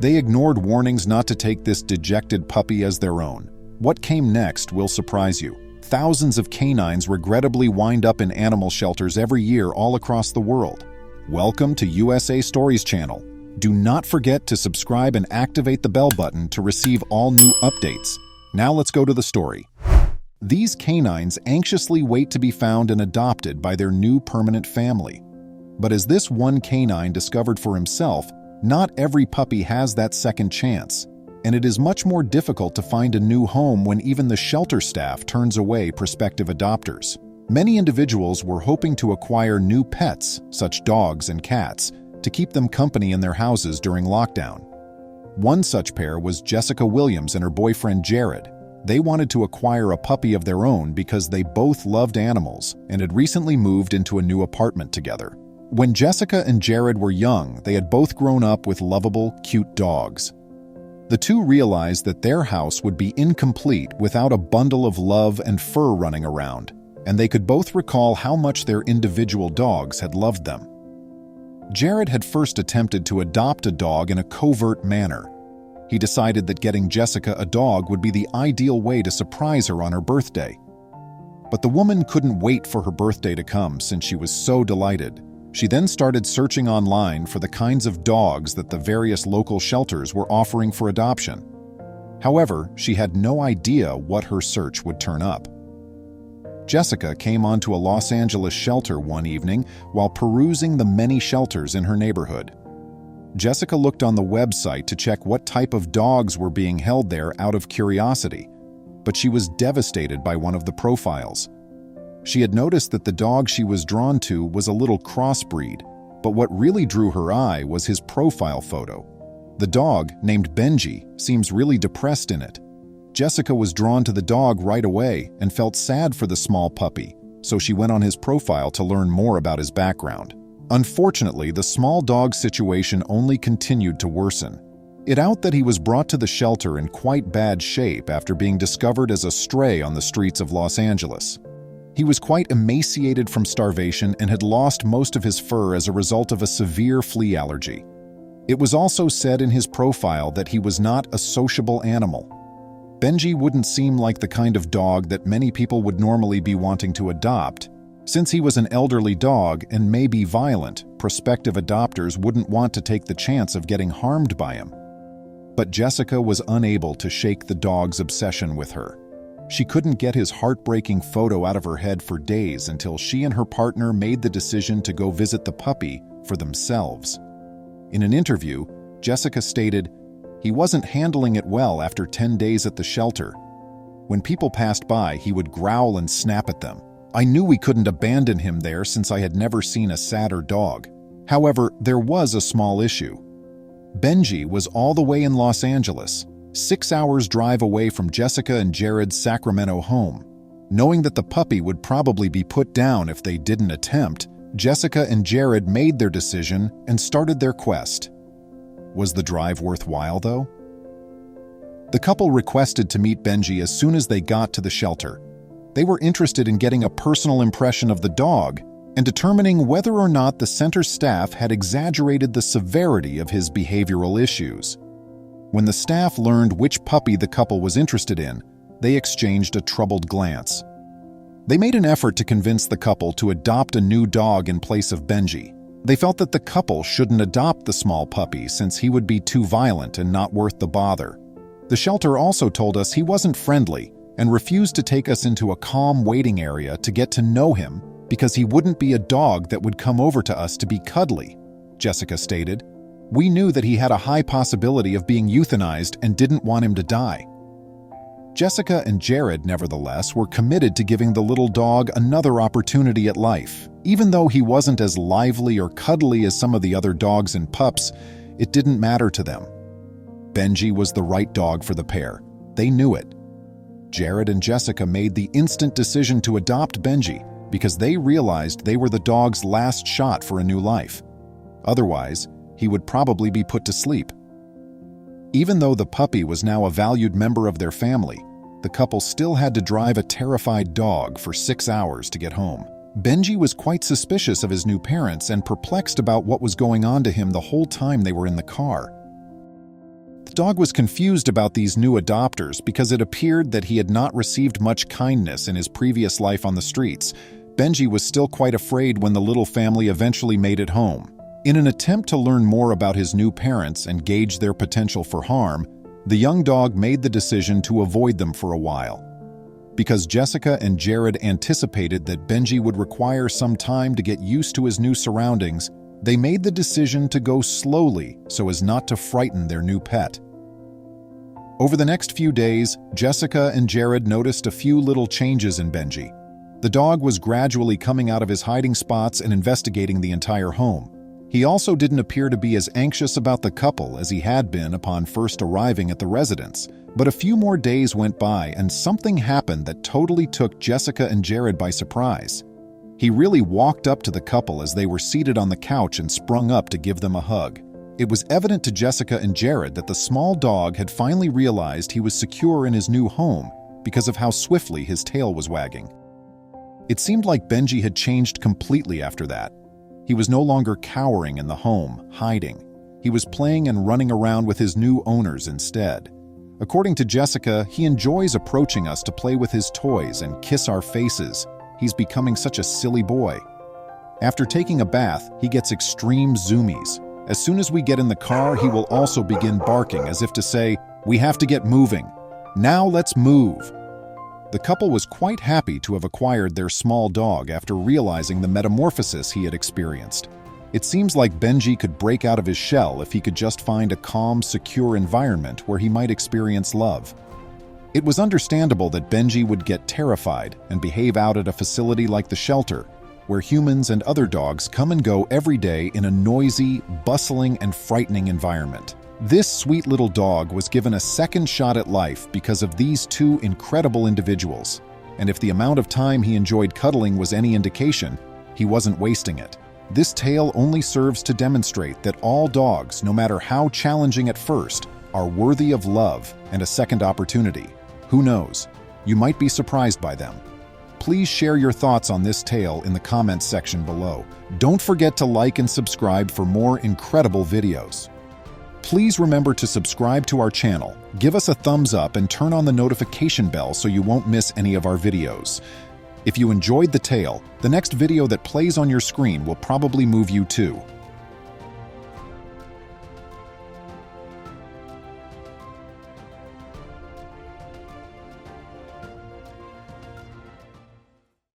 They ignored warnings not to take this dejected puppy as their own. What came next will surprise you. Thousands of canines regrettably wind up in animal shelters every year all across the world. Welcome to USA Stories channel. Do not forget to subscribe and activate the bell button to receive all new updates. Now let's go to the story. These canines anxiously wait to be found and adopted by their new permanent family. But as this one canine discovered for himself, not every puppy has that second chance, and it is much more difficult to find a new home when even the shelter staff turns away prospective adopters. Many individuals were hoping to acquire new pets, such dogs and cats, to keep them company in their houses during lockdown. One such pair was Jessica Williams and her boyfriend Jared. They wanted to acquire a puppy of their own because they both loved animals and had recently moved into a new apartment together. When Jessica and Jared were young, they had both grown up with lovable, cute dogs. The two realized that their house would be incomplete without a bundle of love and fur running around, and they could both recall how much their individual dogs had loved them. Jared had first attempted to adopt a dog in a covert manner. He decided that getting Jessica a dog would be the ideal way to surprise her on her birthday. But the woman couldn't wait for her birthday to come since she was so delighted. She then started searching online for the kinds of dogs that the various local shelters were offering for adoption. However, she had no idea what her search would turn up. Jessica came onto a Los Angeles shelter one evening while perusing the many shelters in her neighborhood. Jessica looked on the website to check what type of dogs were being held there out of curiosity, but she was devastated by one of the profiles. She had noticed that the dog she was drawn to was a little crossbreed, but what really drew her eye was his profile photo. The dog, named Benji, seems really depressed in it. Jessica was drawn to the dog right away and felt sad for the small puppy, so she went on his profile to learn more about his background. Unfortunately, the small dog situation only continued to worsen. It out that he was brought to the shelter in quite bad shape after being discovered as a stray on the streets of Los Angeles. He was quite emaciated from starvation and had lost most of his fur as a result of a severe flea allergy. It was also said in his profile that he was not a sociable animal. Benji wouldn't seem like the kind of dog that many people would normally be wanting to adopt. Since he was an elderly dog and may be violent, prospective adopters wouldn't want to take the chance of getting harmed by him. But Jessica was unable to shake the dog's obsession with her. She couldn't get his heartbreaking photo out of her head for days until she and her partner made the decision to go visit the puppy for themselves. In an interview, Jessica stated, "He wasn't handling it well after 10 days at the shelter. When people passed by, he would growl and snap at them. I knew we couldn't abandon him there since I had never seen a sadder dog. However, there was a small issue. Benji was all the way in Los Angeles, 6 hours drive away from Jessica and Jared's Sacramento home. Knowing that the puppy would probably be put down if they didn't attempt, Jessica and Jared made their decision and started their quest." Was the drive worthwhile, though? The couple requested to meet Benji as soon as they got to the shelter. They were interested in getting a personal impression of the dog and determining whether or not the center staff had exaggerated the severity of his behavioral issues. When the staff learned which puppy the couple was interested in, they exchanged a troubled glance. They made an effort to convince the couple to adopt a new dog in place of Benji. They felt that the couple shouldn't adopt the small puppy since he would be too violent and not worth the bother. The shelter also told us he wasn't friendly and refused to take us into a calm waiting area to get to know him because he wouldn't be a dog that would come over to us to be cuddly, Jessica stated. We knew that he had a high possibility of being euthanized and didn't want him to die. Jessica and Jared, nevertheless, were committed to giving the little dog another opportunity at life. Even though he wasn't as lively or cuddly as some of the other dogs and pups, it didn't matter to them. Benji was the right dog for the pair. They knew it. Jared and Jessica made the instant decision to adopt Benji because they realized they were the dog's last shot for a new life. Otherwise, he would probably be put to sleep. Even though the puppy was now a valued member of their family, the couple still had to drive a terrified dog for 6 hours to get home. Benji was quite suspicious of his new parents and perplexed about what was going on to him the whole time they were in the car. The dog was confused about these new adopters because it appeared that he had not received much kindness in his previous life on the streets. Benji was still quite afraid when the little family eventually made it home. In an attempt to learn more about his new parents and gauge their potential for harm, the young dog made the decision to avoid them for a while. Because Jessica and Jared anticipated that Benji would require some time to get used to his new surroundings, they made the decision to go slowly so as not to frighten their new pet. Over the next few days, Jessica and Jared noticed a few little changes in Benji. The dog was gradually coming out of his hiding spots and investigating the entire home. He also didn't appear to be as anxious about the couple as he had been upon first arriving at the residence. But a few more days went by and something happened that totally took Jessica and Jared by surprise. He really walked up to the couple as they were seated on the couch and sprung up to give them a hug. It was evident to Jessica and Jared that the small dog had finally realized he was secure in his new home because of how swiftly his tail was wagging. It seemed like Benji had changed completely after that. He was no longer cowering in the home, hiding. He was playing and running around with his new owners instead. According to Jessica, he enjoys approaching us to play with his toys and kiss our faces. He's becoming such a silly boy. After taking a bath, he gets extreme zoomies. As soon as we get in the car, he will also begin barking as if to say, "We have to get moving. Now let's move." The couple was quite happy to have acquired their small dog after realizing the metamorphosis he had experienced. It seems like Benji could break out of his shell if he could just find a calm, secure environment where he might experience love. It was understandable that Benji would get terrified and behave out at a facility like the shelter, where humans and other dogs come and go every day in a noisy, bustling, and frightening environment. This sweet little dog was given a second shot at life because of these two incredible individuals, and if the amount of time he enjoyed cuddling was any indication, he wasn't wasting it. This tale only serves to demonstrate that all dogs, no matter how challenging at first, are worthy of love and a second opportunity. Who knows? You might be surprised by them. Please share your thoughts on this tale in the comments section below. Don't forget to like and subscribe for more incredible videos. Please remember to subscribe to our channel, give us a thumbs up, and turn on the notification bell so you won't miss any of our videos. If you enjoyed the tale, the next video that plays on your screen will probably move you too.